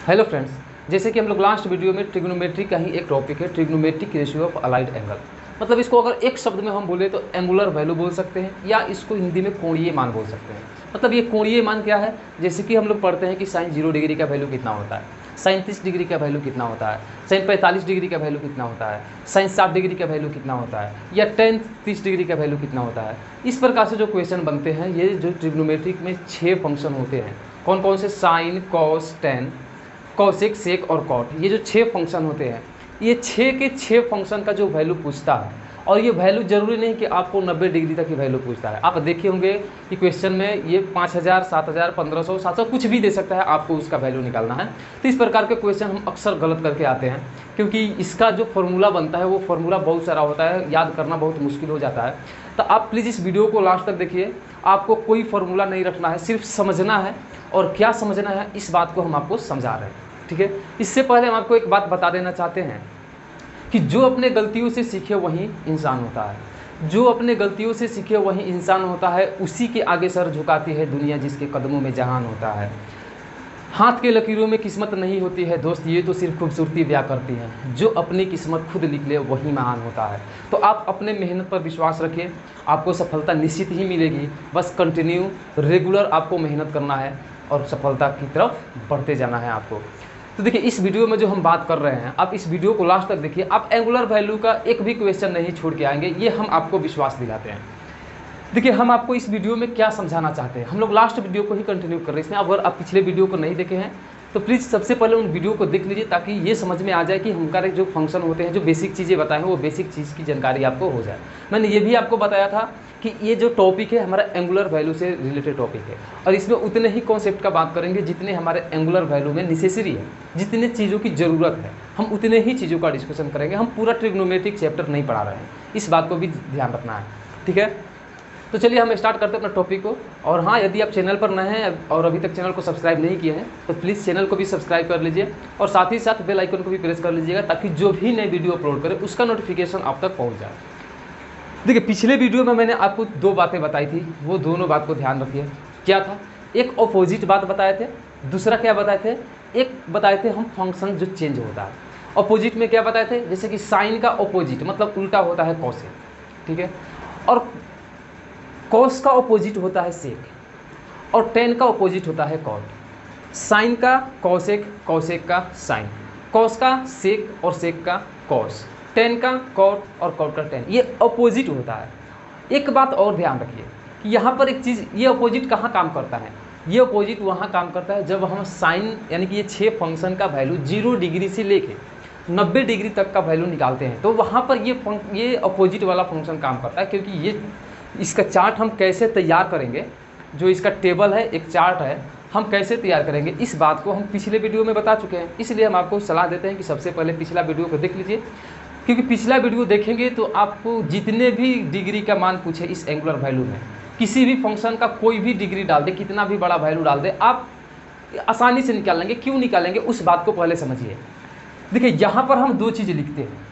Hello friends, जैसे कि हम लोग लास्ट वीडियो में ट्रिग्नोमेट्री का ही एक टॉपिक है trigonometric ratio of allied angle. मतलब इसको अगर एक शब्द में हम बोले तो एंगुलर वैल्यू बोल सकते हैं या इसको हिंदी में कोणीय मान बोल सकते हैं। मतलब ये कोणीय मान क्या है, जैसे कि हम लोग पढ़ते हैं कि साइन 0 डिग्री का वैल्यू कितना होता है, साइन 30 डिग्री का वैल्यू कितना होता है, साइन 45 डिग्री का वैल्यू कितना होता है, साइन 60 डिग्री का वैल्यू कितना होता है, या टेन 30 डिग्री का वैल्यू कितना होता है। इस प्रकार से जो क्वेश्चन बनते हैं, ये जो ट्रिग्नोमेट्रिक में 6 फंक्शन होते हैं। कौन कौन से? साइन, कॉस, टेन, कॉसेक, सेक और कॉट। ये जो 6 फंक्शन होते हैं, ये 6 के 6 फंक्शन का जो वैल्यू पूछता है, और ये वैल्यू जरूरी नहीं कि आपको 90 डिग्री तक की वैल्यू पूछता है। आप देखे होंगे कि क्वेश्चन में ये 5000, 7000, 1500, 700 कुछ भी दे सकता है, आपको उसका वैल्यू निकालना है। तो इस प्रकार के क्वेश्चन हम अक्सर गलत करके आते हैं, क्योंकि इसका जो फॉर्मूला बनता है वो फॉर्मूला बहुत सारा होता है, याद करना बहुत मुश्किल हो जाता है। तो आप प्लीज़ इस वीडियो को लास्ट तक देखिए। आपको कोई फॉर्मूला नहीं रखना है, सिर्फ समझना है। और क्या समझना है, इस बात को हम आपको समझा रहे हैं, ठीक है। इससे पहले हम आपको एक बात बता देना चाहते हैं कि जो अपने गलतियों से सीखे वही इंसान होता है। जो अपने गलतियों से सीखे वही इंसान होता है। उसी के आगे सर झुकाती है दुनिया, जिसके कदमों में जहान होता है। हाथ के लकीरों में किस्मत नहीं होती है दोस्त, ये तो सिर्फ खूबसूरती ब्याह करती है। जो अपनी किस्मत खुद लिख ले वही महान होता है। तो आप अपने मेहनत पर विश्वास रखिए, आपको सफलता निश्चित ही मिलेगी। बस कंटिन्यू रेगुलर आपको मेहनत करना है और सफलता की तरफ बढ़ते जाना है आपको। तो देखिए, इस वीडियो में जो हम बात कर रहे हैं, आप इस वीडियो को लास्ट तक देखिए। आप एंगुलर वैल्यू का एक भी क्वेश्चन नहीं छोड़ के आएंगे, ये हम आपको विश्वास दिलाते हैं। देखिए, हम आपको इस वीडियो में क्या समझाना चाहते हैं, हम लोग लास्ट वीडियो को ही कंटिन्यू कर रहे हैं। इसमें अगर आप पिछले वीडियो को नहीं देखे हैं तो प्लीज़ सबसे पहले उन वीडियो को देख लीजिए, ताकि ये समझ में आ जाए कि हमारे जो फंक्शन होते हैं, जो बेसिक चीज़ें बताए हैं, वो बेसिक चीज़ की जानकारी आपको हो जाए। मैंने ये भी आपको बताया था कि ये जो टॉपिक है हमारा एंगुलर वैल्यू से रिलेटेड टॉपिक है, और इसमें उतने ही कॉन्सेप्ट का बात करेंगे जितने हमारे एंगुलर वैल्यू में नेसेसरी है, जितने चीज़ों की ज़रूरत है, हम उतने ही चीज़ों का डिस्कशन करेंगे। हम पूरा ट्रिग्नोमेट्रिक चैप्टर नहीं पढ़ा रहे हैं, इस बात को भी ध्यान रखना है, ठीक है। तो चलिए हम स्टार्ट करते हैं अपना टॉपिक को। और हाँ, यदि आप चैनल पर नए हैं और अभी तक चैनल को सब्सक्राइब नहीं किए हैं तो प्लीज़ चैनल को भी सब्सक्राइब कर लीजिए, और साथ ही साथ बेल आइकन को भी प्रेस कर लीजिएगा, ताकि जो भी नई वीडियो अपलोड करें उसका नोटिफिकेशन आप तक पहुँच जाए। देखिए, पिछले वीडियो में मैंने आपको 2 बातें बताई थी, वो दोनों बात को ध्यान रखिए। क्या था? एक अपोजिट बात बताए थे, दूसरा क्या बताए थे? एक बताए थे हम फंक्शन जो चेंज होता है। अपोजिट में क्या बताए थे? जैसे कि साइन का अपोजिट मतलब उल्टा होता है कॉसेक, ठीक है। और कॉस का अपोजिट होता है सेक, और टेन का अपोजिट होता है कॉट। साइन का कॉसेक, कॉसेक का साइन, कॉस का सेक और सेक का कॉस, टेन का कॉट और कॉट का टेन, ये अपोजिट होता है। एक बात और ध्यान रखिए कि यहाँ पर एक चीज़, ये अपोजिट कहाँ काम करता है? ये अपोजिट वहाँ काम करता है जब हम साइन यानी कि ये 6 फंक्शन का वैल्यू 0 डिग्री से लेके 90 डिग्री तक का वैल्यू निकालते हैं, तो वहाँ पर ये अपोजिट वाला फंक्शन काम करता है। क्योंकि ये इसका चार्ट हम कैसे तैयार करेंगे, जो इसका टेबल है, एक चार्ट है, हम कैसे तैयार करेंगे, इस बात को हम पिछले वीडियो में बता चुके हैं। इसलिए हम आपको सलाह देते हैं कि सबसे पहले पिछला वीडियो को देख लीजिए, क्योंकि पिछला वीडियो देखेंगे तो आपको जितने भी डिग्री का मान पूछे इस एंगुलर वैल्यू में, किसी भी फंक्शन का कोई भी डिग्री डाल दे, कितना भी बड़ा वैल्यू डाल दे, आप आसानी से निकाल लेंगे। क्यों निकालेंगे, उस बात को पहले समझिए। देखिए, यहाँ पर हम 2 चीज़ें लिखते हैं।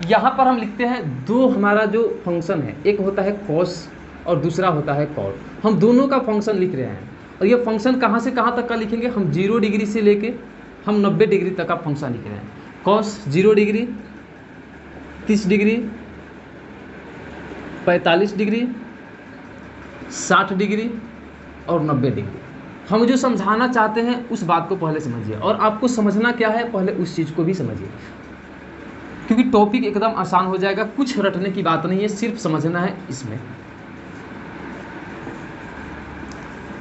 यहाँ पर हम लिखते हैं 2 हमारा जो फंक्शन है, एक होता है कॉस और दूसरा होता है कॉट। हम दोनों का फंक्शन लिख रहे हैं, और ये फंक्शन कहाँ से कहाँ तक का लिखेंगे? हम 0 डिग्री से लेके हम 90 डिग्री तक का फंक्शन लिख रहे हैं। Cos 0 degree, 30 degree, 45 degree, 60 degree और 90 डिग्री। हम जो समझाना चाहते हैं उस बात को पहले समझिए, और आपको समझना क्या है पहले उस चीज़ को भी समझिए, क्योंकि टॉपिक एकदम आसान हो जाएगा। कुछ रटने की बात नहीं है, सिर्फ समझना है इसमें।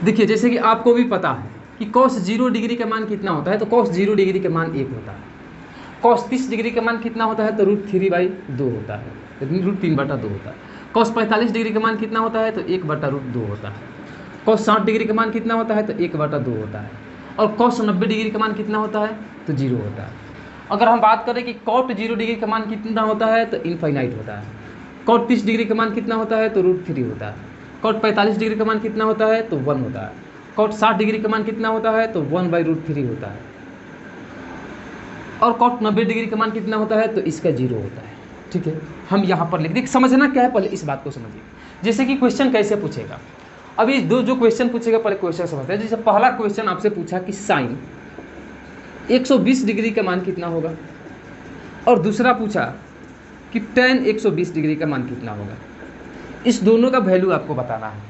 देखिए, जैसे कि आपको भी पता है कि cos 0 डिग्री का मान कितना होता है, तो cos 0 डिग्री का मान 1 होता है। cos 30 डिग्री का मान कितना होता है, तो √3/2 होता है, √3/2 होता है। cos 45 डिग्री का मान कितना होता है, तो 1/√2 होता है। cos 60 डिग्री का मान कितना होता है, तो 1/2 होता है। और cos 90 डिग्री का मान कितना होता है, तो 0 होता है। अगर हम बात करें कि cot 0 डिग्री का मान कितना होता है, तो इनफाइनाइट होता है। cot 30 डिग्री का मान कितना होता है, तो √3 होता है। cot 45 डिग्री का मान कितना होता है, तो 1 होता है। cot 60 डिग्री का मान कितना होता है, तो 1/√3 होता है। और cot 90 डिग्री का मान कितना होता है, तो इसका 0 होता है, ठीक है। हम यहाँ पर लिख दें। समझना क्या है, पहले इस बात को समझिए। जैसे कि क्वेश्चन कैसे पूछेगा, अभी जो क्वेश्चन पूछेगा पहले क्वेश्चन समझते हैं। जैसे पहला क्वेश्चन आपसे पूछा कि साइन 120 डिग्री का मान कितना होगा, और दूसरा पूछा कि tan 120 डिग्री का मान कितना होगा। इस दोनों का वैल्यू आपको बताना है।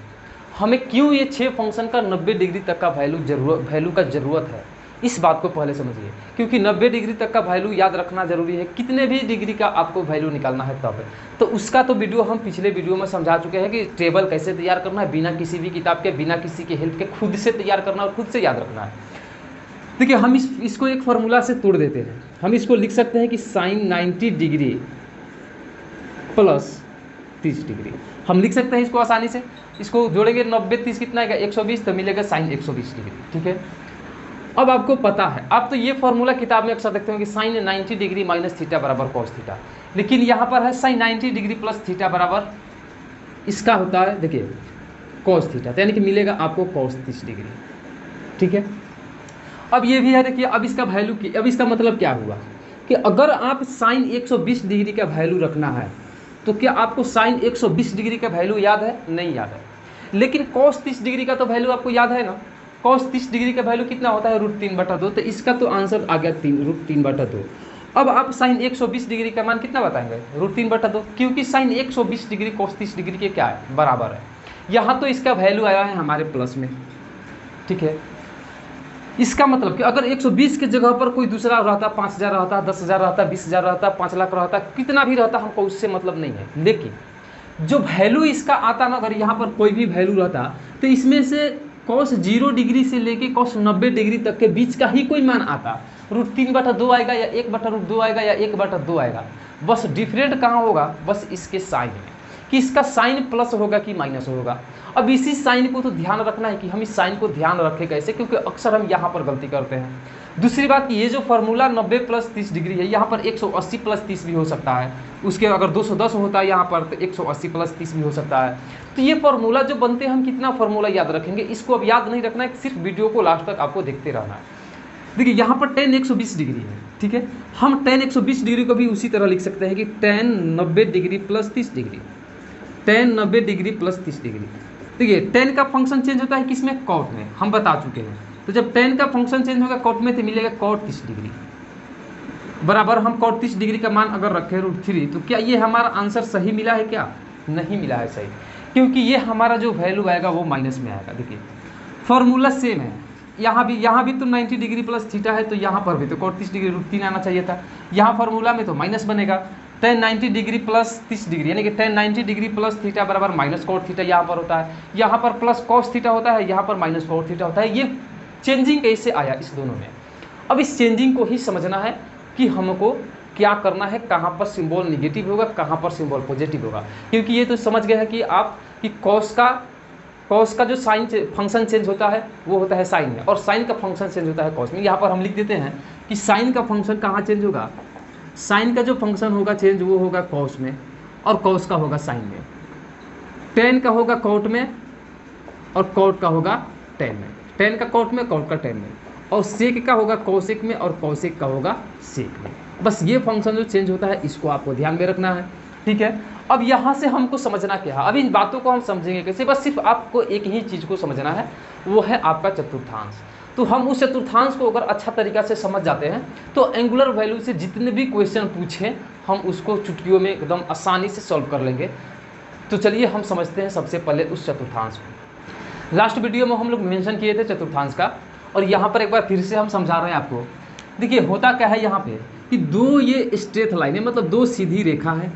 हमें क्यों ये 6 फंक्शन का 90 डिग्री तक का वैल्यू का ज़रूरत है, इस बात को पहले समझिए। क्योंकि 90 डिग्री तक का वैल्यू याद रखना जरूरी है, कितने भी डिग्री का आपको वैल्यू निकालना है तब। तो उसका तो वीडियो हम पिछले वीडियो में समझा चुके हैं कि टेबल कैसे तैयार करना है, बिना किसी भी किताब के, बिना किसी के हेल्प के, खुद से तैयार करना और खुद से याद रखना है। देखिए हम इसको एक फार्मूला से तोड़ देते हैं। हम इसको लिख सकते हैं कि साइन 90 डिग्री प्लस 30 डिग्री, हम लिख सकते हैं इसको आसानी से। इसको जोड़ेंगे 90 30 कितना आएगा 120, तो मिलेगा साइन 120 डिग्री। ठीक है, अब आपको पता है, आप तो ये फॉर्मूला किताब में अक्सर देखते हो कि साइन 90 डिग्री माइनस थीटा बराबर कॉस थीटा, लेकिन यहाँ पर है साइन 90 डिग्री प्लस थीटा बराबर इसका होता है, देखिए कॉस थीटा, यानी कि मिलेगा आपको कॉस 30 डिग्री। ठीक है, अब ये भी है, देखिए अब इसका वैल्यू की, अब इसका मतलब क्या हुआ कि अगर आप साइन 120 डिग्री का वैल्यू रखना है तो क्या आपको साइन 120 डिग्री का वैल्यू याद है? नहीं याद है। लेकिन कॉस 30 डिग्री का तो वैल्यू आपको याद है ना। कॉस 30 डिग्री का वैल्यू कितना होता है √3/2, तो इसका तो आंसर आ गया √3/2। अब आप साइन 120 डिग्री का मान कितना बताएंगे √3/2, क्योंकि साइन 120 डिग्री कॉस 30 डिग्री के क्या है, बराबर है। यहाँ तो इसका वैल्यू आया है हमारे प्लस में। ठीक है, इसका मतलब कि अगर 120 के जगह पर कोई दूसरा रहता, 5000 रहता, 10,000 रहता, 20,000 रहता, 5 लाख रहता, कितना भी रहता, हमको उससे मतलब नहीं है। लेकिन जो वैल्यू इसका आता ना, अगर यहाँ पर कोई भी वैल्यू रहता तो इसमें से कॉस 0 डिग्री से लेके कॉस 90 डिग्री तक के बीच का ही कोई मान आता, √3/2 आएगा या 1/√2 आएगा या 1/2 आएगा। बस डिफरेंट कहाँ होगा, बस इसके साइन में, कि इसका साइन प्लस होगा कि माइनस होगा। अब इसी साइन को तो ध्यान रखना है कि हम इस साइन को ध्यान रखें कैसे, क्योंकि अक्सर हम यहाँ पर गलती करते हैं। दूसरी बात कि ये जो फार्मूला 90 प्लस 30 डिग्री है, यहाँ पर 180 प्लस 30 भी हो सकता है। उसके अगर 210 होता है यहाँ पर, तो 180 प्लस 30 भी हो सकता है। तो ये फार्मूला जो बनते हैं, हम कितना फार्मूला याद रखेंगे, इसको अब याद नहीं रखना है, सिर्फ वीडियो को लास्ट तक आपको देखते रहना है। देखिए यहाँ पर tan 120 डिग्री है। ठीक है, हम tan 120 डिग्री को भी उसी तरह लिख सकते हैं कि tan 90 degree plus 30 degree, tan 90 degree plus 30 degree. देखिए tan का फंक्शन चेंज होता है किसमें, कॉट में, हम बता चुके हैं। तो जब tan का फंक्शन चेंज होगा कॉट में, तो मिलेगा कॉट 30 डिग्री बराबर, हम कॉट 30 डिग्री का मान अगर रखें √3, तो क्या ये हमारा आंसर सही मिला है? क्या नहीं मिला है सही, क्योंकि ये हमारा जो वैल्यू आएगा वो माइनस में आएगा। देखिए फॉर्मूला सेम है, यहाँ भी तो 90 डिग्री प्लस थीटा है, तो यहाँ पर भी तो कॉट 30 डिग्री √3 आना चाहिए था। यहाँ फार्मूला में तो माइनस बनेगा, tan 90 डिग्री प्लस 30 डिग्री, यानी कि tan 90 डिग्री प्लस थीटा बराबर माइनस कॉट थीटा यहाँ पर होता है। यहाँ पर प्लस कॉस थीटा होता है, यहाँ पर माइनस कॉट थीटा होता है। ये चेंजिंग कैसे आया इस दोनों में, अब इस चेंजिंग को ही समझना है कि हमको क्या करना है, कहाँ पर सिंबल निगेटिव होगा, कहाँ पर सिंबल पॉजिटिव होगा। क्योंकि ये तो समझ गए हैं कि आप कि कॉस का जो साइन फंक्शन चेंज होता है वो होता है साइन में, और साइन का फंक्शन चेंज होता है कॉस में। यहाँ पर हम लिख देते हैं कि साइन का फंक्शन कहाँ चेंज होगा, साइन का जो फंक्शन होगा चेंज वो होगा कॉस में, और कॉस का होगा साइन में। tan का होगा कॉट में, और कॉट का होगा tan में। tan का कॉट में, कॉट का tan में, और सेक का होगा कोसेक में, और कोसेक का होगा सेक में। बस ये फंक्शन जो चेंज होता है इसको आपको ध्यान में रखना है। ठीक है, अब यहाँ से हमको समझना क्या है, अब इन बातों को हम समझेंगे कैसे, बस सिर्फ आपको एक ही चीज़ को समझना है, वो है आपका चतुर्थांश। तो हम उस चतुर्थांश को अगर अच्छा तरीक़ा से समझ जाते हैं तो एंगुलर वैल्यू से जितने भी क्वेश्चन पूछें हम उसको चुटकियों में एकदम आसानी से सॉल्व कर लेंगे। तो चलिए हम समझते हैं सबसे पहले उस चतुर्थांश को। लास्ट वीडियो में हम लोग मेंशन किए थे चतुर्थांश का, और यहाँ पर एक बार फिर से हम समझा रहे हैं आपको। देखिए होता क्या है यहाँ पे कि दो ये स्ट्रेट लाइन है, मतलब दो सीधी रेखा है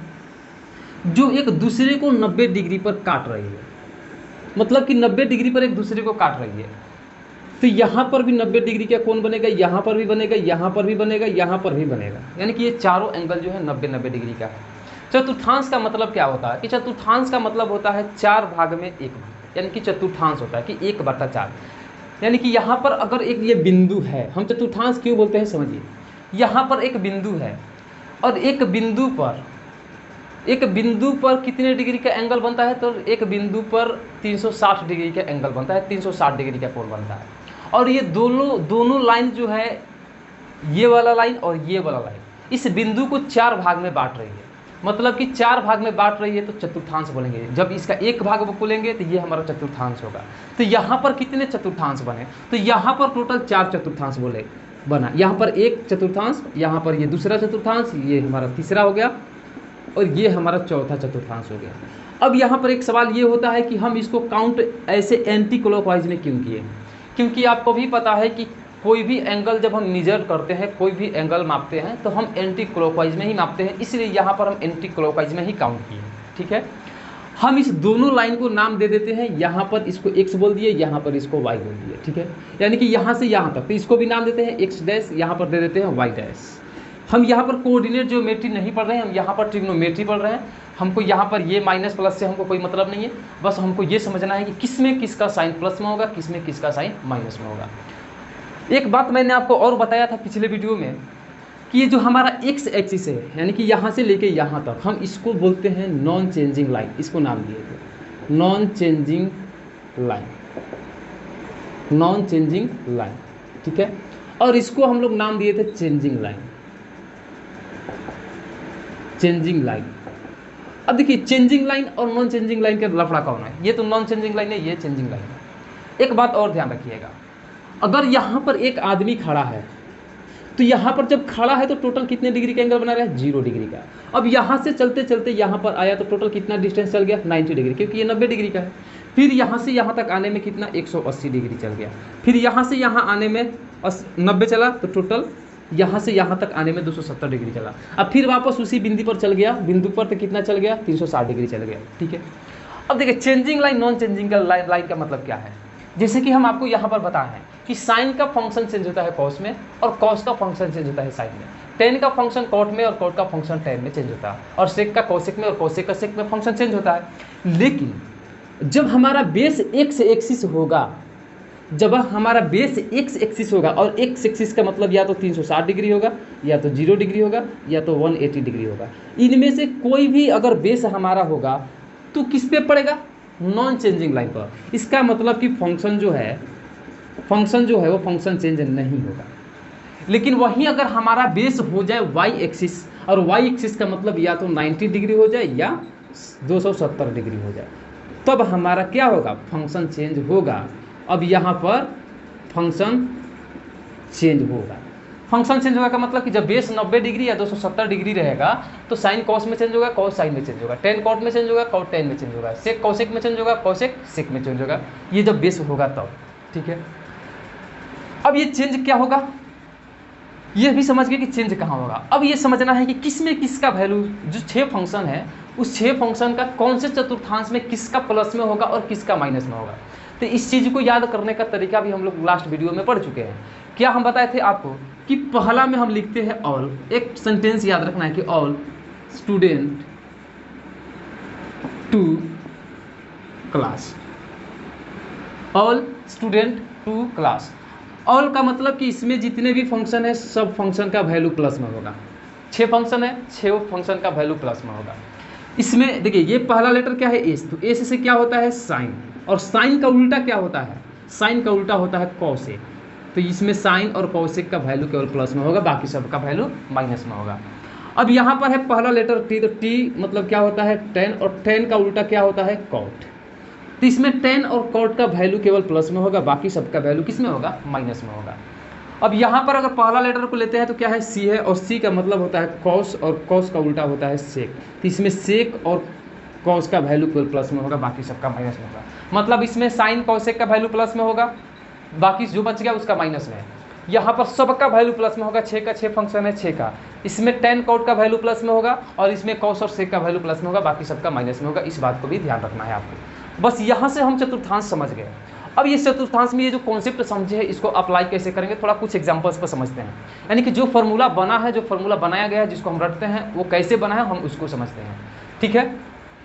जो एक दूसरे को 90 डिग्री पर काट रही है, मतलब कि 90 डिग्री पर एक दूसरे को काट रही है। तो यहाँ पर भी 90 डिग्री का कोण बनेगा, यहाँ पर भी बनेगा, यहाँ पर भी बनेगा, यहाँ पर भी बनेगा, यानी कि ये चारों एंगल जो है 90 डिग्री का है। चतुर्थांश का मतलब क्या होता है कि चतुर्थांश का मतलब होता है 4 भाग में 1 भाग, यानी कि चतुर्थांश होता है कि 1/4। यानी कि यहाँ पर अगर एक ये बिंदु है, हम चतुर्थांश क्यों बोलते हैं समझिए, यहाँ पर एक बिंदु है और एक बिंदु पर कितने डिग्री का एंगल बनता है, तो एक बिंदु पर 360 डिग्री का एंगल बनता है, 360 डिग्री का कोण बनता है। और ये दोनों लाइन जो है, ये वाला लाइन और ये वाला लाइन, इस बिंदु को 4 भाग में बांट रही है, मतलब कि 4 भाग में बांट रही है, तो चतुर्थांश बोलेंगे। जब इसका एक भाग बोलेंगे तो ये हमारा चतुर्थांश होगा। तो यहाँ पर कितने चतुर्थांश बने, तो यहाँ पर टोटल 4 चतुर्थांश बोले, बना। यहाँ पर एक चतुर्थांश, यहाँ पर ये दूसरा चतुर्थांश, ये हमारा तीसरा हो गया और ये हमारा चौथा चतुर्थांश हो गया। अब यहाँ पर एक सवाल ये होता है कि हम इसको काउंट ऐसे एंटी क्लॉकवाइज में क्यों किए, क्योंकि आपको भी पता है कि कोई भी एंगल जब हम मेजर करते हैं, कोई भी एंगल मापते हैं तो हम एंटी क्लॉकवाइज में ही मापते हैं, इसलिए यहाँ पर हम एंटी क्लॉकवाइज में ही काउंट किए। ठीक है, हम इस दोनों लाइन को नाम दे देते हैं, यहाँ पर इसको x बोल दिए, यहाँ पर इसको y बोल दिए। ठीक है, यानी कि यहाँ से यहाँ तक, तो इसको भी नाम देते हैं x डैश, यहाँ पर दे देते हैं y डैश। हम यहाँ पर कोऑर्डिनेट ज्योमेट्री नहीं पढ़ रहे हैं, हम यहाँ पर ट्रिग्नोमेट्री पढ़ रहे हैं। हमको यहाँ पर ये माइनस प्लस से हमको कोई मतलब नहीं है, बस हमको ये समझना है कि किस में किसका साइन प्लस में होगा, किस में किसका साइन माइनस में होगा। एक बात मैंने आपको और बताया था पिछले वीडियो में कि ये जो हमारा एक्स एक्सिस है, यानी कि यहाँ से लेके यहाँ तक, हम इसको बोलते हैं नॉन चेंजिंग लाइन। इसको नाम दिए थे non changing line, non changing line. ठीक है, और इसको हम लोग नाम दिए थे चेंजिंग लाइन, चेंजिंग लाइन। अब देखिए चेंजिंग लाइन और नॉन चेंजिंग लाइन का लफड़ा कौन है? ये तो नॉन चेंजिंग लाइन है, ये चेंजिंग लाइन है। एक बात और ध्यान रखिएगा, अगर यहाँ पर एक आदमी खड़ा है तो यहाँ पर जब खड़ा है तो टोटल कितने डिग्री का एंगल बना रहा है? 0 डिग्री का। अब यहाँ से चलते चलते यहाँ पर आया तो टोटल कितना डिस्टेंस चल गया? 90 डिग्री, क्योंकि ये 90 डिग्री का है। फिर यहाँ से यहाँ तक आने में कितना? 180 डिग्री चल गया। फिर यहाँ से यहाँ आने में 90 चला तो टोटल यहाँ से यहाँ तक आने में 270 डिग्री चला। अब फिर वापस उसी बिंदु पर चल गया, बिंदु पर तो कितना चल गया? 360 डिग्री चल गया। ठीक है, अब देखिए changing line non changing line का मतलब क्या है? जैसे कि हम आपको यहाँ पर बताए हैं कि साइन का फंक्शन चेंज होता है कॉस में और कॉस का फंक्शन चेंज होता है साइन में। टेन का फंक्शन कॉट में और कॉट का फंक्शन टेन में चेंज होता है, और सेक का कोसेक में और कोसेक का सेक में फंक्शन चेंज होता है। लेकिन जब हमारा बेस एक्स एक्सिस होगा, जब हमारा बेस एक्स एक्सिस होगा, और एक्स एक्सिस का मतलब या तो 360 डिग्री होगा, या तो 0 डिग्री होगा, या तो 180 डिग्री होगा। इनमें से कोई भी अगर बेस हमारा होगा तो किस पे पड़ेगा? नॉन चेंजिंग लाइन पर। इसका मतलब कि फंक्शन जो है वो फंक्शन चेंज नहीं होगा। लेकिन वहीं अगर हमारा बेस हो जाए वाई एक्सिस, और वाई एक्सिस का मतलब या तो 90 डिग्री हो जाए या 270 डिग्री हो जाए, तब हमारा क्या होगा? फंक्शन चेंज होगा। अब यहाँ पर फंक्शन चेंज होगा। फंक्शन चेंज होगा का मतलब कि जब बेस 90 डिग्री या 270 डिग्री रहेगा तो साइन कॉस में चेंज होगा, कॉस साइन में चेंज होगा, टेन कॉट में चेंज होगा, कॉट टेन में चेंज होगा, सेक कॉसेक में चेंज होगा, कॉसेक सेक में चेंज होगा। ये जब बेस होगा तब। ठीक है, अब ये चेंज क्या होगा? ये भी समझ गए कि चेंज कहाँ होगा। अब ये समझना है कि किस में किसका वैल्यू, जो 6 फंक्शन है उस 6 फंक्शन का कौन से चतुर्थांश में किसका प्लस में होगा और किसका माइनस में होगा। तो इस चीज़ को याद करने का तरीका भी हम लोग लास्ट वीडियो में पढ़ चुके हैं। क्या हम बताए थे आपको कि पहला में हम लिखते हैं ऑल, एक सेंटेंस याद रखना है कि all student to class, all student to class. All का मतलब कि इसमें जितने भी फंक्शन है सब फंक्शन का वैल्यू प्लस में होगा। 6 फंक्शन है, 6 फंक्शन का वैल्यू प्लस में होगा। इसमें देखिए ये पहला लेटर क्या है? एस, तो एस से क्या होता है? साइन, और साइन का उल्टा क्या होता है? साइन का उल्टा होता है कॉसेक। तो इसमें साइन और कॉसेक का वैल्यू केवल प्लस में होगा, बाकी सब का वैल्यू माइनस में होगा। अब यहाँ पर है पहला लेटर टी, तो टी मतलब क्या होता है? 10, और 10 का उल्टा क्या होता है? कॉट। तो इसमें 10 और कॉट का वैल्यू केवल प्लस में होगा, बाकी सबका वैल्यू किस में होगा? माइनस में होगा। अब यहाँ पर अगर पहला लेटर को लेते हैं तो क्या है? सी है, और सी का मतलब होता है कॉस, और कॉस का उल्टा होता है सेक। तो इसमें सेक और कॉस का वैल्यू केवल प्लस में होगा, बाकी सबका माइनस में होगा। मतलब इसमें साइन कॉसेक का वैल्यू प्लस में होगा, बाकी जो बच गया उसका माइनस में है। यहाँ पर सबका वैल्यू प्लस में होगा, 6 का 6 फंक्शन है 6 का, इसमें 10 कॉट का वैल्यू प्लस में होगा, और इसमें कॉस और सेक का वैल्यू प्लस में होगा, बाकी सबका माइनस में होगा। इस बात को भी ध्यान रखना है आपको। बस यहाँ से हम चतुर्थांश समझ गए। अब ये चतुर्थांश में ये जो कॉन्सेप्ट समझे हैं इसको अप्लाई कैसे करेंगे, थोड़ा कुछ एग्जांपल्स पर समझते हैं। यानी कि जो फार्मूला बना है, जो फार्मूला बनाया गया है, जिसको हम रटते हैं, वो कैसे बना है हम उसको समझते हैं। ठीक है,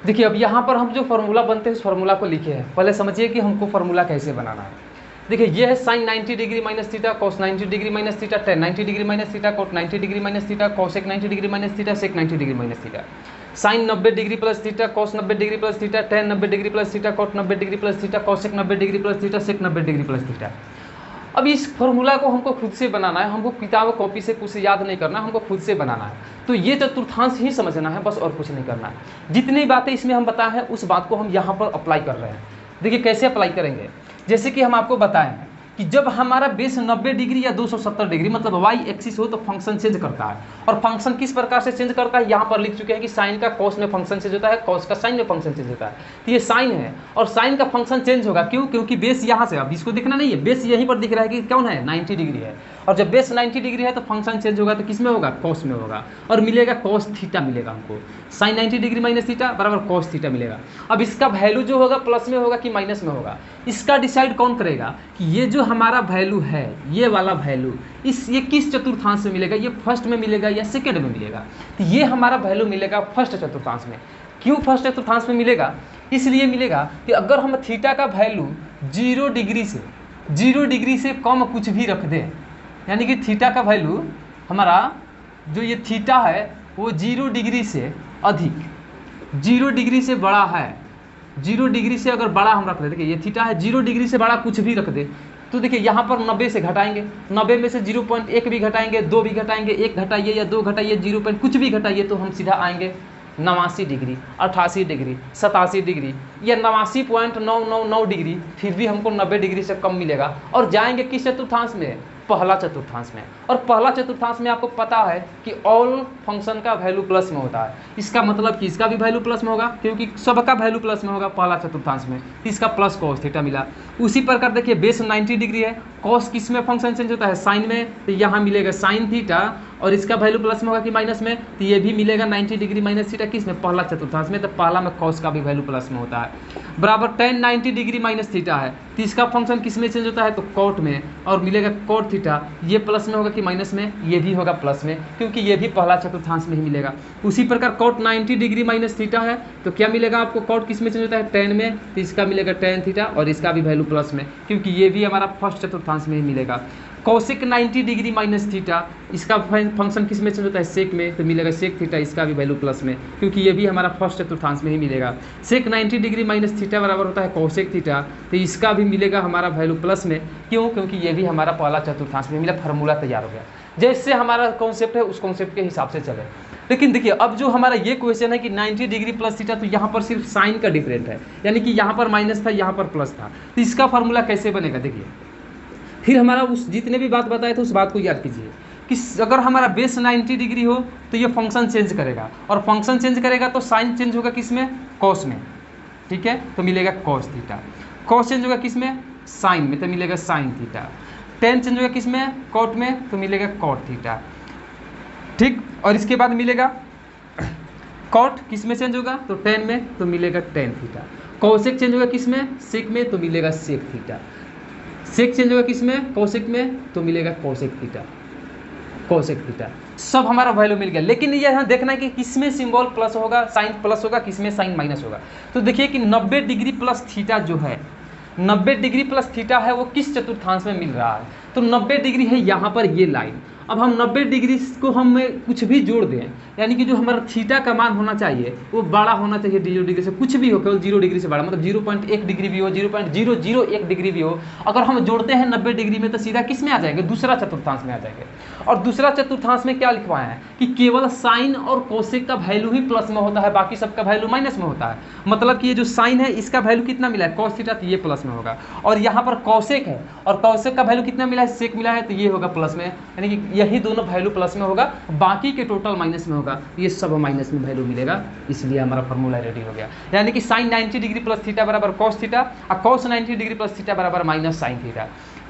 देखिए अब यहाँ पर हम जो फार्मूला बनते हैं उस फार्मूला को लिखे हैं। पहले समझिए कि हमको फार्मूला कैसे बनाना है। देखिए ये है sine 90 degree minus theta, cos 90 degree minus theta, tan 90 degree minus theta, cot 90 degree minus theta, cosec 90 degree minus theta, sec 90 degree minus theta. Sine 90 degree plus theta, cos 90 degree plus theta, tan 90 degree plus theta, cot 90 degree plus theta, cosec 90 degree plus theta, sec 90 degree plus theta. अब इस formula को हमको खुद से बनाना है, हमको किताब copy से कुछ याद नहीं करना, हमको खुद से बनाना है। तो ये चतुर्थांश ही समझना है बस, और कुछ नहीं करना है। जितनी बातें इसमें हम बताए हैं उस बात को हम यहाँ पर अप्लाई कर रहे हैं। देखिए कैसे अप्लाई करेंगे, जैसे कि हम आपको बताएं कि जब हमारा बेस 90 डिग्री या 270 डिग्री मतलब वाई एक्सिस हो तो फंक्शन चेंज करता है। और फंक्शन किस प्रकार से चेंज करता है, यहाँ पर लिख चुके हैं कि साइन का कॉस में फंक्शन चेंज होता है, कॉस का साइन में फंक्शन चेंज होता है। तो ये साइन है और साइन का फंक्शन चेंज होगा, क्यों? क्योंकि बेस यहाँ से, अब इसको दिखना नहीं है, बेस यहीं पर दिख रहा है कि कौन है, 90 डिग्री है। और जब बेस 90 डिग्री है तो फंक्शन चेंज होगा, तो किस में होगा, कॉस में होगा। और मिलेगा कॉस थीटा मिलेगा हमको, साइन 90 डिग्री माइनस थीटा बराबर कॉस थीटा मिलेगा। अब इसका वैल्यू जो होगा प्लस में होगा कि माइनस में होगा, इसका डिसाइड कौन करेगा कि ये जो हमारा वैल्यू है, ये वाला वैल्यू ये किस चतुर्थांश में मिलेगा, ये फर्स्ट में मिलेगा या सेकंड में मिलेगा। तो ये हमारा वैल्यू मिलेगा फर्स्ट चतुर्थांश में। क्यों फर्स्ट चतुर्थांश में मिलेगा, इसलिए मिलेगा कि अगर हम थीटा का वैल्यू 0 डिग्री से कम कुछ भी रख दें, यानी कि थीटा का वैल्यू हमारा जो ये थीटा है वो 0 डिग्री से अधिक, 0 डिग्री से बड़ा है, 0 डिग्री से अगर बड़ा हम रख दें, देखिए ये थीटा है, 0 डिग्री से बड़ा कुछ भी रख दे तो देखिए यहाँ पर 90 से घटाएंगे, 90 में से 0.1 भी घटाएंगे, 2 भी घटाएंगे, 1 घटाइए या 2 घटाइए, 0 कुछ भी घटाइए तो हम सीधा आएंगे 89 डिग्री, 88 डिग्री, 87 डिग्री या 89.999 डिग्री, फिर भी हमको 90 डिग्री से कम मिलेगा। और जाएंगे किस चतुर्थांश में, पहला चतुर्थांश में। और पहला चतुर्थांश में आपको पता है कि ऑल फंक्शन का वैल्यू प्लस में होता है, इसका मतलब कि इसका भी वैल्यू प्लस में होगा, क्योंकि सबका वैल्यू प्लस में होगा पहला चतुर्थांश में, इसका प्लस कॉस थीटा मिला। उसी प्रकार देखिए बेस 90 डिग्री है, कॉस किस में फंक्शन चेंज होता है, साइन में, तो यहाँ मिलेगा साइन थीटा और इसका वैल्यू प्लस में होगा कि माइनस में, तो ये भी मिलेगा 90 डिग्री माइनस थीटा किस में, पहला चतुर्थांश में, तो पहला में कॉस का भी वैल्यू प्लस में होता है। बराबर tan 90 डिग्री माइनस थीटा है, तो इसका फंक्शन किस में चेंज होता है, तो कॉट में, और मिलेगा कॉट थीटा, ये प्लस में होगा कि माइनस में, ये भी होगा प्लस में, क्योंकि ये भी पहला चतुर्थांश में ही मिलेगा। उसी प्रकार कॉट 90 डिग्री माइनस थीटा है, तो क्या मिलेगा आपको, कॉट किस में चेंज होता है, tan में, तो इसका मिलेगा tan थीटा और इसका भी वैल्यू प्लस में, क्योंकि ये भी हमारा फर्स्ट चतुर्थांश में ही मिलेगा। कॉसेक 90 डिग्री माइनस थीटा, इसका फंक्शन किस में चेंज होता है, सेक में, तो मिलेगा सेक थीटा, इसका भी वैल्यू प्लस में, क्योंकि ये भी हमारा फर्स्ट चतुर्थांश में ही मिलेगा। सेक 90 डिग्री माइनस थीटा बराबर होता है कॉसेक थीटा, तो इसका भी मिलेगा हमारा वैल्यू प्लस में, क्यों? क्योंकि ये भी हमारा पहला चतुर्थांश में मिला, फार्मूला तैयार हो गया। जैसे हमारा कॉन्सेप्ट है उस कॉन्सेप्ट के हिसाब से चले। लेकिन देखिए अब जो हमारा ये क्वेश्चन है कि 90 डिग्री प्लस थीटा, तो यहाँ पर सिर्फ साइन का डिफरेंट है, यानी कि यहाँ पर माइनस था, यहाँ पर प्लस था, तो इसका फार्मूला कैसे बनेगा, देखिए फिर हमारा उस जितने भी बात बताए थे उस बात को याद कीजिए कि अगर हमारा बेस 90 डिग्री हो तो ये फंक्शन चेंज करेगा, और फंक्शन चेंज करेगा तो साइन चेंज होगा किस में, कॉस में, ठीक है, तो मिलेगा कॉस थीटा। कॉस चेंज होगा किस में, साइन में, तो मिलेगा साइन थीटा। टेन चेंज होगा किस में, कॉट में, तो मिलेगा कॉट थीटा, ठीक। और इसके बाद मिलेगा कॉट किस में चेंज होगा, तो टेन में, तो मिलेगा टेन थीटा। कॉसेक चेंज होगा किस में, सेक में, तो मिलेगा सेक थीटा। सेक चेंज होगा किस में, कोसेक में, तो मिलेगा कोसेक थीटा, कोसेक थीटा। सब हमारा वैल्यू मिल गया। लेकिन ये यहाँ देखना है कि किसमें सिंबल प्लस होगा, साइन प्लस होगा, किसमें साइन माइनस होगा। तो देखिए कि 90 डिग्री प्लस थीटा जो है, 90 डिग्री प्लस थीटा है वो किस चतुर्थांश में मिल रहा है, तो 90 डिग्री है यहाँ पर ये लाइन। अब हम 90 डिग्री को हम कुछ भी जोड़ दें, यानी कि जो हमारा थीटा का मान होना चाहिए वो बड़ा होना चाहिए 0 डिग्री से, कुछ भी हो, केवल 0 डिग्री से बड़ा, मतलब 0.1 डिग्री भी हो, 0.001 डिग्री भी हो, अगर हम जोड़ते हैं 90 डिग्री में तो सीधा किस में आ जाएंगे, दूसरा चतुर्थांश में आ जाएंगे। और दूसरा चतुर्थांश में क्या लिखवाए हैं कि केवल साइन और कोसेक का वैल्यू ही प्लस में होता है, बाकी सबका वैल्यू माइनस में होता है। मतलब कि ये जो साइन है इसका वैल्यू कितना मिला है, कॉस थीटा, तो ये प्लस में होगा। और यहाँ पर कॉसेक है और कॉसेक का वैल्यू कितना मिला है, सेक मिला है, तो ये होगा प्लस में, यानी कि यही दोनों वैल्यू प्लस में होगा, बाकी के टोटल माइनस में होगा, ये सब माइनस में वैल्यू मिलेगा। इसलिए हमारा फॉर्मूला रेडी हो गया, यानी कि साइन 90 डिग्री प्लस थीटा बराबर कॉस थीटा, और कॉस 90 डिग्री प्लस थीटा बराबर minus sine theta.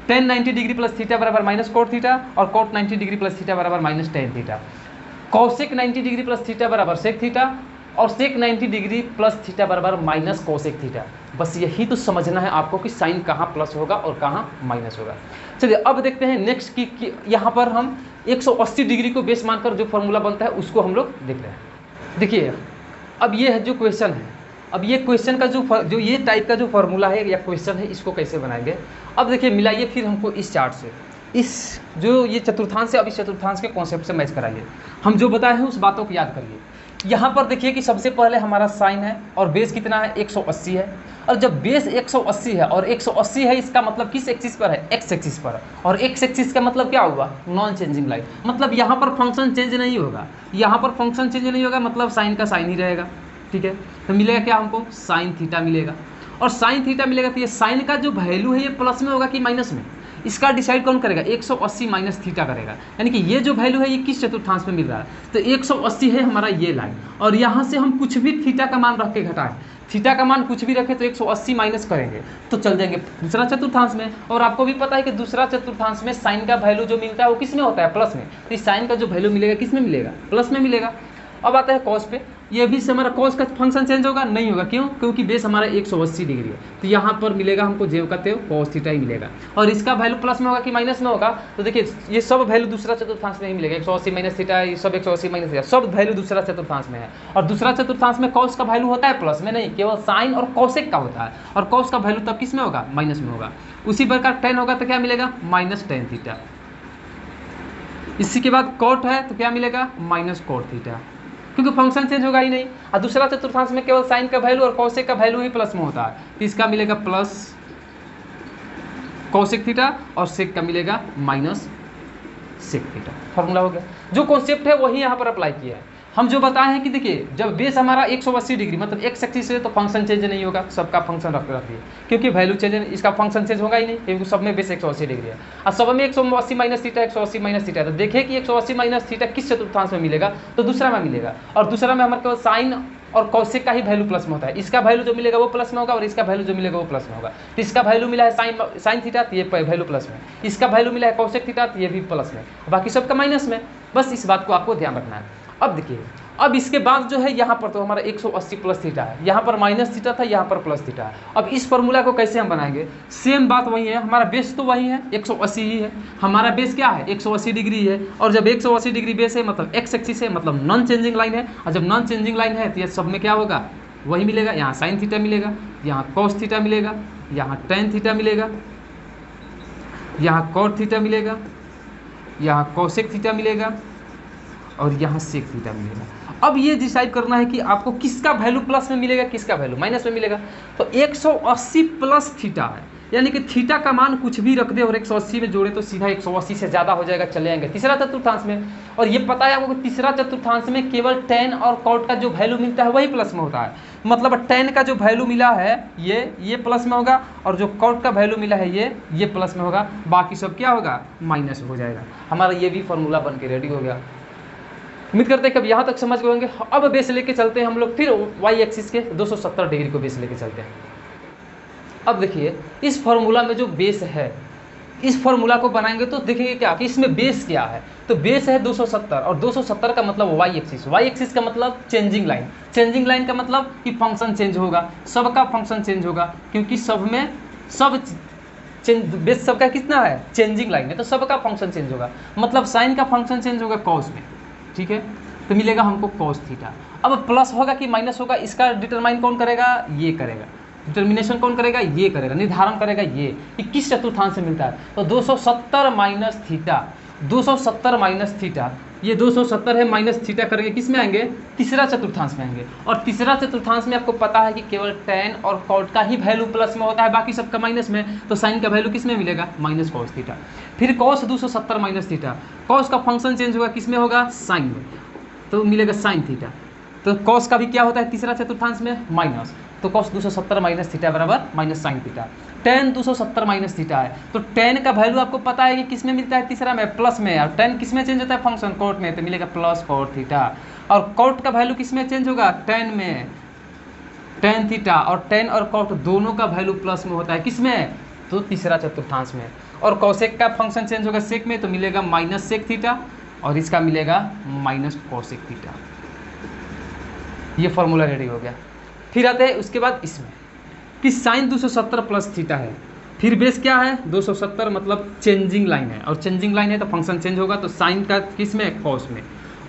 Tan 90 degree plus theta बराबर माइनस कोट थीटा, और कोट 90 डिग्री प्लस थीटा बराबर minus tan theta. Cosec 90 degree plus theta बराबर sec theta, और सेक 90 degree plus theta बराबर minus cosec theta. बस यही तो समझना है आपको कि साइन कहाँ प्लस होगा और कहाँ माइनस होगा। चलिए अब देखते हैं नेक्स्ट कि यहाँ पर हम 180 डिग्री को बेस मानकर जो फॉर्मूला बनता है उसको हम लोग देख रहे हैं। देखिए अब ये है जो क्वेश्चन है, अब ये क्वेश्चन का जो ये टाइप का जो फॉर्मूला है या क्वेश्चन है, इसको कैसे बनाएंगे। अब देखिए मिलाइए फिर हमको इस चार्ट से, इस जो ये चतुर्थांश है, अब इस चतुर्थांश के कॉन्सेप्ट से मैच कराइए, हम जो बताए हैं उस बातों को याद करिए। यहाँ पर देखिए कि सबसे पहले हमारा साइन है और बेस कितना है, 180 है। और जब बेस 180 है और 180 है, इसका मतलब किस एक्सिस पर है, एक्स एक्सिस पर। और एक्स एक्सिस का मतलब क्या हुआ, नॉन चेंजिंग लाइन, मतलब यहाँ पर फंक्शन चेंज नहीं होगा, यहाँ पर फंक्शन चेंज नहीं होगा, मतलब साइन का साइन ही रहेगा, ठीक है। तो मिलेगा क्या हमको, साइन थीटा मिलेगा। और साइन थीटा मिलेगा तो ये साइन का जो वैल्यू है ये प्लस में होगा कि माइनस में, इसका डिसाइड कौन करेगा, 180 माइनस थीटा करेगा। यानी कि ये जो वैल्यू है ये किस चतुर्थांश में मिल रहा है, तो 180 है हमारा ये लाइन, और यहाँ से हम कुछ भी थीटा का मान रख के घटाएं, थीटा का मान कुछ भी रखें तो 180 माइनस करेंगे तो चल जाएंगे दूसरा चतुर्थांश में। और आपको भी पता है कि दूसरा चतुर्थांश में साइन का वैल्यू जो मिलता है वो किस में होता है, प्लस में। तो इस साइन का जो वैल्यू मिलेगा किस में मिलेगा, प्लस में मिलेगा। अब आता है कॉस पे, ये भी से हमारा कॉस का फंक्शन चेंज होगा, नहीं होगा, क्यों, क्योंकि बेस हमारा 180 डिग्री है, तो यहाँ पर मिलेगा हमको जेव का तेव कॉस थीटा ही मिलेगा। और इसका वैल्यू प्लस में होगा कि माइनस में होगा, तो देखिए ये सब वैल्यू दूसरा चतुर्थांश में ही मिलेगा, 180 माइनस थीटा, ये सब 180 माइनस थीटा, सब वैल्यू दूसरा चतुर्थांश में है। और दूसरा चतुर्थांश में कॉस का वैल्यू होता है प्लस में, नहीं, केवल साइन और कॉसेक का होता है, और कॉस का वैल्यू तब किस में होगा, माइनस में होगा। उसी प्रकार टेन होगा तो क्या मिलेगा, माइनस टेन थीटा। इसी के बाद कॉट है तो क्या मिलेगा, माइनस कॉट थीटा, क्योंकि फंक्शन चेंज होगा ही नहीं। और दूसरा चतुर्थांश में केवल साइन का वैल्यू और कॉसेक का वैल्यू ही प्लस में होता है, तो इसका मिलेगा प्लस कॉसेक थीटा और सेक का मिलेगा माइनस सेक थीटा। फॉर्मूला हो गया। जो कॉन्सेप्ट है वही यहाँ पर अप्लाई किया है। हम जो बताए हैं कि देखिए जब बेस हमारा 180 डिग्री मतलब एक्स एक्सिस है तो फंक्शन चेंज नहीं होगा, सबका फंक्शन रख दिए, क्योंकि वैल्यू चेंज, इसका फंक्शन चेंज होगा ही नहीं, क्योंकि सब में बेस 180 डिग्री है। और सब में 180 माइनस थीटा, 180 माइनस थीटा, तो देखिए कि 180 माइनस थीटा किस चतुर्थांश में मिलेगा, तो दूसरा में मिलेगा। और दूसरा में हमारे केवल साइन और कॉसेक का ही वैल्यू प्लस में होता है, इसका वैल्यू जो मिलेगा वो प्लस में होगा, और इसका वैल्यू जो मिलेगा वो प्लस में होगा। तो इसका वैल्यू मिला है साइन थीटा, तो ये वैल्यू प्लस में, इसका वैल्यू मिला है कॉसेक थीटा, तो ये भी प्लस में, बाकी सबका माइनस में। बस इस बात को आपको ध्यान रखना है। अब देखिए, अब इसके बाद जो है यहाँ पर तो हमारा 180 प्लस थीटा है, यहाँ पर माइनस थीटा था, यहाँ पर प्लस थीटा है। अब इस फॉर्मूला को कैसे हम बनाएंगे, सेम बात वही है, हमारा बेस तो वही है, 180 ही है, हमारा बेस क्या है, 180 डिग्री है। और जब 180 डिग्री बेस है मतलब एक्स एक्सिस है, मतलब नॉन चेंजिंग लाइन है, और जब नॉन चेंजिंग लाइन है तो ये सब में क्या होगा, वही मिलेगा। यहाँ साइन थीटा मिलेगा, यहाँ कॉस थीटा मिलेगा, यहाँ टेन थीटा मिलेगा, यहाँ कॉट थीटा मिलेगा, यहाँ कॉसेक थीटा मिलेगा, और यहाँ सेक थीटा मिलेगा। अब ये डिसाइड करना है कि आपको किसका वैल्यू प्लस में मिलेगा, किसका वैल्यू माइनस में मिलेगा। तो 180 प्लस थीटा है, यानी कि थीटा का मान कुछ भी रख दे और 180 में जोड़े तो सीधा 180 से ज़्यादा हो जाएगा, चले जाएंगे तीसरा चतुर्थांश में। और ये पता है आपको तीसरा चतुर्थांश में केवल टेन और कॉट का जो वैल्यू मिलता है वही प्लस में होता है, मतलब टेन का जो वैल्यू मिला है ये प्लस में होगा, और जो कॉट का वैल्यू मिला है ये प्लस में होगा, बाकी सब क्या होगा, माइनस हो जाएगा। हमारा ये भी फॉर्मूला बन के रेडी हो गया। उम्मीद करते हैं कि अब यहाँ तक समझ गए होंगे। अब बेस लेके चलते हैं हम लोग फिर वाई एक्सिस के 270 डिग्री को बेस लेके चलते हैं। अब देखिए इस फॉर्मूला में जो बेस है, इस फॉर्मूला को बनाएंगे तो देखेंगे क्या कि इसमें बेस क्या है, तो बेस है 270, और 270 का मतलब वाई एक्सिस, वाई एक्सिस का मतलब चेंजिंग लाइन, चेंजिंग लाइन का मतलब कि फंक्शन चेंज होगा, सबका फंक्शन चेंज होगा, क्योंकि सब में सब बेस सबका कितना है, चेंजिंग लाइन है, तो सबका फंक्शन चेंज होगा, मतलब साइन का फंक्शन चेंज होगा कॉस में, ठीक है, तो मिलेगा हमको कॉस थीटा। अब प्लस होगा कि माइनस होगा, इसका डिटरमाइन कौन करेगा, ये करेगा, डिटर्मिनेशन कौन करेगा, ये करेगा, निर्धारण करेगा ये कि किस चतुर्थांश से मिलता है। तो 270 माइनस थीटा, 270 माइनस थीटा, ये 270 है माइनस थीटा करके किस में आएंगे, तीसरा चतुर्थांश में आएंगे। और तीसरा चतुर्थांश में आपको पता है कि केवल टेन और कॉट का ही वैल्यू प्लस में होता है, बाकी सबका माइनस में, तो साइन का वैल्यू किस में मिलेगा, माइनस कॉस थीटा। फिर कॉस 270 माइनस थीटा, कॉस का फंक्शन चेंज होगा, किस में होगा, साइन में, तो मिलेगा साइन थीटा। तो कॉस का भी क्या होता है तीसरा चतुर्थांश में, माइनस, तो कॉस 270 माइनस थीटा बराबर minus sine theta. Ten 270 minus theta है, तो टेन का वैल्यू आपको पता है कि किस में मिलता है, तीसरा में, प्लस में, और टेन किस में चेंज होता है, फंक्शन कोट में, तो मिलेगा प्लस कोट थीटा। और कोट का वैल्यू किस में चेंज होगा, टेन में, टेन थीटा, और टेन और कोट दोनों का वैल्यू प्लस में होता है, किस में, तो तीसरा चतुर्थांश में। और कॉसेक का फंक्शन चेंज होगा सेक में, तो मिलेगा माइनस सेक थीटा, और इसका मिलेगा माइनस कॉसेक थीटा। ये फॉर्मूला रेडी हो गया। फिर आते हैं उसके बाद इसमें कि साइन 270 प्लस थीटा है, फिर बेस क्या है 270, मतलब चेंजिंग लाइन है, और चेंजिंग लाइन है तो फंक्शन चेंज होगा, तो साइन का किस में, कॉस में।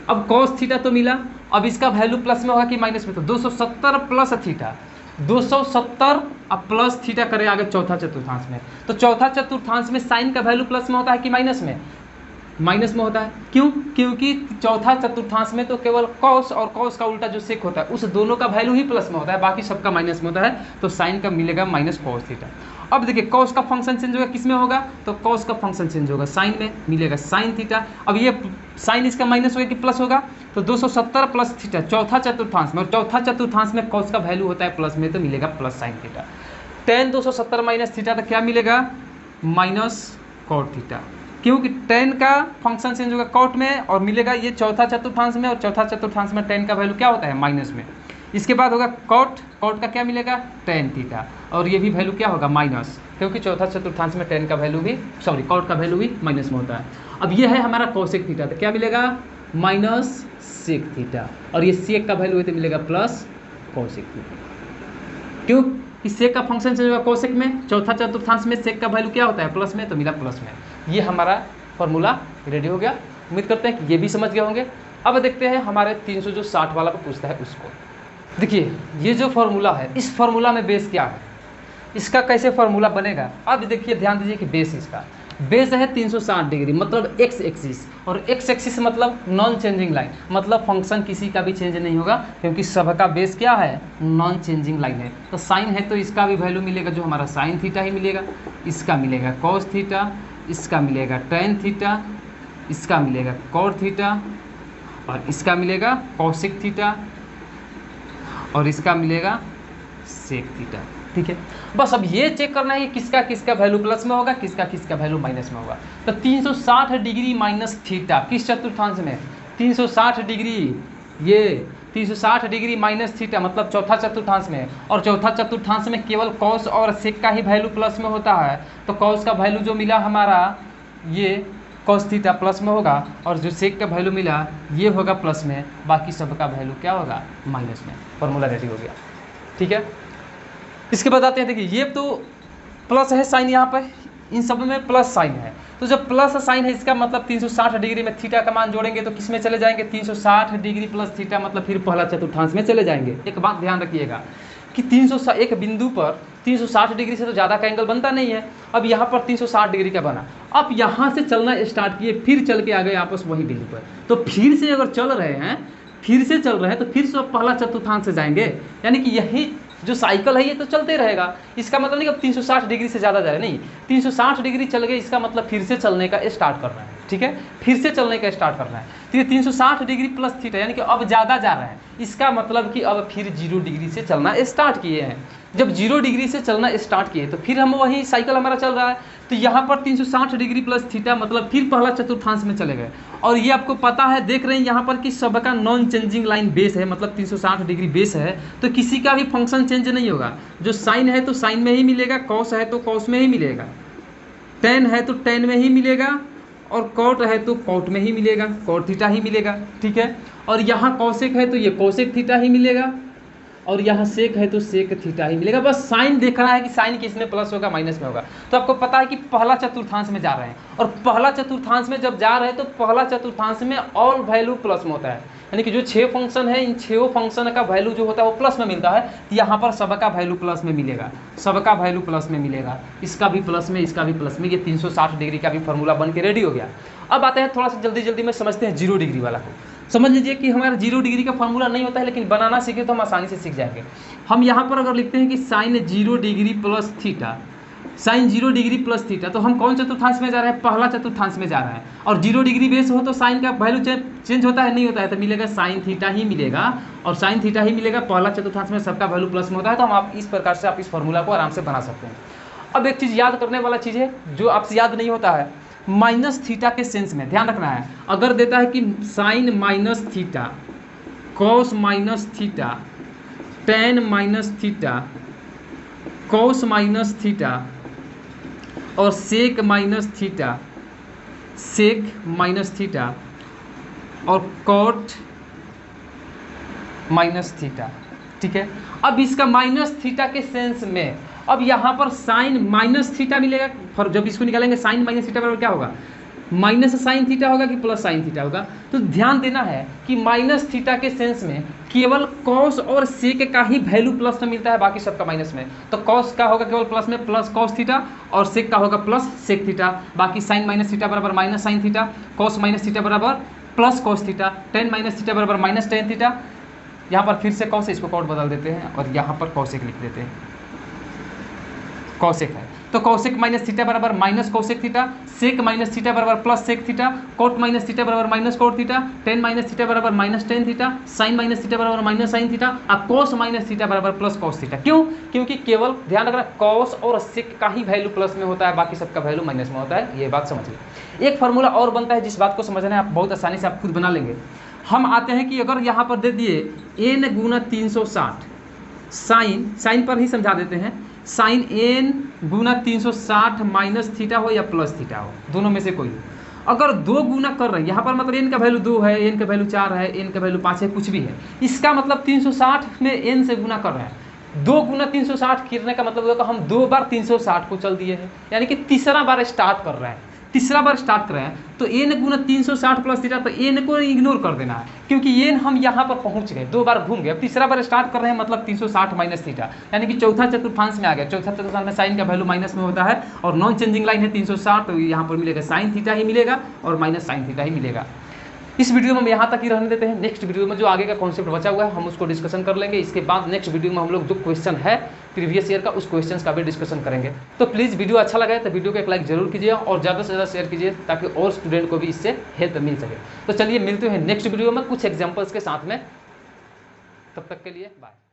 अब कॉस थीटा तो मिला, अब इसका वैल्यू प्लस में होगा कि माइनस में, तो 270 प्लस थीटा, 270 अब प्लस थीटा करे आगे चौथा चतुर्थांश में, तो चौथा चतुर्थांश में साइन का वैल्यू प्लस में होता है कि माइनस में, माइनस में होता है, क्यों, क्योंकि चौथा चतुर्थांश में तो केवल कॉस और कॉस का उल्टा जो सेक होता है उस दोनों का वैल्यू ही प्लस में होता है, बाकी सबका माइनस में होता है, तो साइन का मिलेगा माइनस कॉस थीटा। अब देखिए कॉस का फंक्शन चेंज होगा, किस में होगा, तो कॉस का फंक्शन चेंज होगा साइन में, मिलेगा साइन थीटा। अब ये साइन इसका माइनस होगा कि प्लस होगा, तो 270 प्लस थीटा चौथा चतुर्थांश में, और चौथा चतुर्थांश में कॉस का वैल्यू होता है प्लस में, तो मिलेगा plus sine theta. Ten 270 minus theta तो क्या मिलेगा, माइनस कॉट थीटा, क्योंकि tan का फंक्शन चेंज होगा कॉट में और मिलेगा ये चौथा चतुर्थांश में, और चौथा चतुर्थांश में tan का वैल्यू क्या होता है माइनस में। इसके बाद होगा कॉट का क्या मिलेगा tan थीटा, और ये भी वैल्यू क्या होगा माइनस, क्योंकि चौथा चतुर्थांश में tan का वैल्यू भी कॉट का वैल्यू भी माइनस में होता है। अब ये है हमारा कोसेक थीटा, तो क्या मिलेगा माइनस सेक थीटा, और ये सेक का वैल्यू है तो मिलेगा प्लस कोसेक थीटा। क्यों कि सेक का फंक्शन चेंज होगा कोसेक में, चौथा चतुर्थांश में सेक का वैल्यू क्या होता है प्लस में, तो मिला प्लस में। ये हमारा फॉर्मूला रेडी हो गया। उम्मीद करते हैं कि ये भी समझ गए होंगे। अब देखते हैं हमारे 360 वाला पर पूछता है उसको। देखिए ये जो फॉर्मूला है, इस फॉर्मूला में बेस क्या है, इसका कैसे फॉर्मूला बनेगा। अब देखिए ध्यान दीजिए कि बेस इसका बेस है 360 डिग्री, मतलब एक्स एक्सिस, और एक्स एक्सिस मतलब नॉन चेंजिंग लाइन, मतलब फंक्शन किसी का भी चेंज नहीं होगा, क्योंकि सबका बेस क्या है नॉन चेंजिंग लाइन है। तो साइन है तो इसका भी वैल्यू मिलेगा जो हमारा साइन थीटा ही मिलेगा, इसका मिलेगा कॉस थीटा, इसका मिलेगा टेन थीटा, इसका मिलेगा कॉट थीटा, और इसका मिलेगा कॉसेक थीटा, और इसका मिलेगा सेक थीटा। ठीक है, बस अब ये चेक करना है कि किसका किसका वैल्यू प्लस में होगा, किसका किसका वैल्यू माइनस में होगा। तो 360 डिग्री माइनस थीटा किस चतुर्थांश में, 360 डिग्री, ये 360 डिग्री माइनस थीटा मतलब चौथा चतुर्थांश में, और चौथा चतुर्थांश में केवल कॉस और सेक का ही वैल्यू प्लस में होता है। तो कॉस का वैल्यू जो मिला हमारा ये कॉस थीटा प्लस में होगा, और जो सेक का वैल्यू मिला ये होगा प्लस में, बाकी सबका वैल्यू क्या होगा माइनस में। फॉर्मूला रेडी हो गया। ठीक है, इसके बाद आते हैं, देखिए ये तो प्लस है साइन, यहाँ पर इन सब में प्लस साइन है, तो जब प्लस साइन है इसका मतलब 360 डिग्री में थीटा का मान जोड़ेंगे तो किस में चले जाएंगे, 360 डिग्री प्लस थीटा मतलब फिर पहला चतुर्थांश में चले जाएंगे। एक बात ध्यान रखिएगा कि 360 एक बिंदु पर 360 डिग्री से तो ज़्यादा का एंगल बनता नहीं है। अब यहाँ पर 360 डिग्री का बना, अब यहाँ से चलना स्टार्ट किए, फिर चल के आ गए आपस वही बिंदु पर, तो फिर से अगर चल रहे हैं तो फिर से पहला चतुर्थांश से जाएंगे, यानी कि यही जो साइकिल है ये तो चलते रहेगा। इसका मतलब नहीं कि अब 360 डिग्री से ज़्यादा जा रहे, नहीं, 360 डिग्री चल गए इसका मतलब फिर से चलने का स्टार्ट करना है। ठीक है, फिर से चलने का स्टार्ट करना है। तो ये 360 डिग्री प्लस थीटा यानी कि अब ज़्यादा जा रहे हैं, इसका मतलब कि अब फिर 0 डिग्री से चलना स्टार्ट किए हैं। जब 0 डिग्री से चलना स्टार्ट किए तो फिर हम वही साइकिल हमारा चल रहा है, तो यहाँ पर 360 डिग्री प्लस थीटा मतलब फिर पहला चतुर्थांश में चले गए। और ये आपको पता है, देख रहे हैं यहाँ पर कि सबका नॉन चेंजिंग लाइन बेस है, मतलब 360 डिग्री बेस है, तो किसी का भी फंक्शन चेंज नहीं होगा। जो साइन है तो साइन में ही मिलेगा, कॉस है तो कॉस में ही मिलेगा, टेन है तो टेन में ही मिलेगा, और कॉट है तो कॉट में ही मिलेगा, कॉट थीटा ही मिलेगा। ठीक है, और यहाँ कॉसेक है तो ये कॉसेक थीटा ही मिलेगा, और यहाँ सेक है तो सेक थीटा ही मिलेगा। बस साइन देखना है कि साइन किस में प्लस होगा माइनस में होगा। तो आपको पता है कि पहला चतुर्थांश में जा रहे हैं, और पहला चतुर्थांश में जब जा रहे हैं तो पहला चतुर्थांश में ऑल वैल्यू प्लस में होता है, यानी कि जो 6 फंक्शन है इन 6 फंक्शन का वैल्यू जो होता है वो प्लस में मिलता है। तो यहाँ पर सबका वैल्यू प्लस में मिलेगा, सबका वैल्यू प्लस में मिलेगा, इसका भी प्लस में, इसका भी प्लस में। ये 360 डिग्री का भी फॉर्मूला बन के रेडी हो गया। अब आते हैं थोड़ा सा जल्दी में समझते हैं 0 डिग्री वाला को। समझ लीजिए कि हमारा 0 डिग्री का फॉर्मूला नहीं होता है, लेकिन बनाना सीखे तो हम आसानी से सीख जाएंगे। हम यहाँ पर अगर लिखते हैं कि sine 0 degree plus theta, sine 0 degree plus theta, तो हम कौन चतुर्थांश में जा रहे हैं, पहला चतुर्थांश में जा रहे हैं। और 0 डिग्री बेस हो तो साइन का वैल्यू चेंज होता है नहीं होता है, तो मिलेगा साइन थीटा ही मिलेगा, और साइन थीटा ही मिलेगा। पहला चतुर्थांश में सबका वैल्यू प्लस में होता है, तो हम आप इस प्रकार से आप इस फॉर्मूला को आराम से बना सकते हैं। अब एक चीज़ याद करने वाला चीज़ है जो आपसे याद नहीं होता है, माइनस थीटा के सेंस में ध्यान रखना है। अगर देता है कि sine minus theta, cos minus theta, tan minus theta, cos minus theta, और sec minus theta, sec minus theta, और कॉट माइनस थीटा। ठीक है, अब इसका माइनस थीटा के सेंस में अब यहाँ पर साइन माइनस थीटा मिलेगा। जब इसको निकालेंगे साइन माइनस थीटा बराबर क्या होगा, माइनस साइन थीटा होगा कि प्लस साइन थीटा होगा। तो ध्यान देना है कि माइनस थीटा के सेंस में केवल कॉस और सेक का ही वैल्यू प्लस में मिलता है, बाकी सबका माइनस में। तो कॉस का होगा केवल प्लस में, प्लस कॉस थीटा, और सेक का होगा प्लस सेक थीटा। बाकी साइन माइनस थीटा बराबर minus sine theta, cos minus theta बराबर plus cos theta, tan minus theta बराबर माइनस टेन थीटा। यहाँ पर फिर से कॉस, इसको कॉट बदल देते हैं और यहाँ पर कॉसेक लिख देते हैं, कॉसेक है। तो कौशिक माइनस थीटा बराबर minus cosec theta, sec minus theta बराबर plus sec theta, cot minus theta बराबर minus cot theta, tan minus theta बराबर minus tan theta, sine minus theta बराबर माइनस साइन थीटा और cos minus theta बराबर plus cos theta. क्यों? क्योंकि केवल ध्यान रखना कॉस और सेक का ही वैल्यू प्लस में होता है, बाकी सबका वैल्यू माइनस में होता है, ये बात समझिए। एक फार्मूला और बनता है जिस बात को समझना है आप बहुत आसानी से आप खुद बना लेंगे। हम आते हैं कि अगर यहाँ पर दे दिए n गुना 360 साइन पर ही समझा देते हैं, साइन n गुना 360 माइनस थीटा हो या प्लस थीटा हो, दोनों में से कोई। अगर 2 गुना कर रहे हैं यहाँ पर, मतलब n का वैल्यू 2 है, n का वैल्यू 4 है, n का वैल्यू 5 है, कुछ भी है, इसका मतलब 360 में n से गुना कर रहे हैं। 2 गुना 360 करने का मतलब होगा हम 2 बार 360 को चल दिए हैं, यानी कि तीसरा बार स्टार्ट कर रहे हैं, तीसरा बार स्टार्ट कर रहे हैं। तो n गुना 360 प्लस थीटा, तो n को इग्नोर कर देना है क्योंकि n हम यहाँ पर पहुँच गए, 2 बार घूम गए। अब तीसरा बार स्टार्ट कर रहे हैं मतलब 360 माइनस थीटा, यानी कि चौथा चतुर्थांश में आ गया। चौथा चतुर्थांश में साइन का वैल्यू माइनस में होता है और नॉन चेंजिंग लाइन है 360, तो यहाँ पर मिलेगा साइन थीटा ही मिलेगा और माइनस साइन थीटा ही मिलेगा। इस वीडियो में हम यहाँ तक ही रहने देते हैं। नेक्स्ट वीडियो में जो आगे का कॉन्सेप्ट बचा हुआ है हम उसको डिस्कशन कर लेंगे। इसके बाद नेक्स्ट वीडियो में हम लोग जो क्वेश्चन है प्रीवियस ईयर का उस क्वेश्चन का भी डिस्कशन करेंगे। तो प्लीज़ वीडियो अच्छा लगा है तो वीडियो को एक लाइक जरूर कीजिए और ज़्यादा से ज़्यादा शेयर कीजिए ताकि और स्टूडेंट को भी इससे हेल्प मिल सके। तो चलिए मिलते हैं नेक्स्ट वीडियो में कुछ एग्जाम्पल्स के साथ में, तब तक के लिए बाय।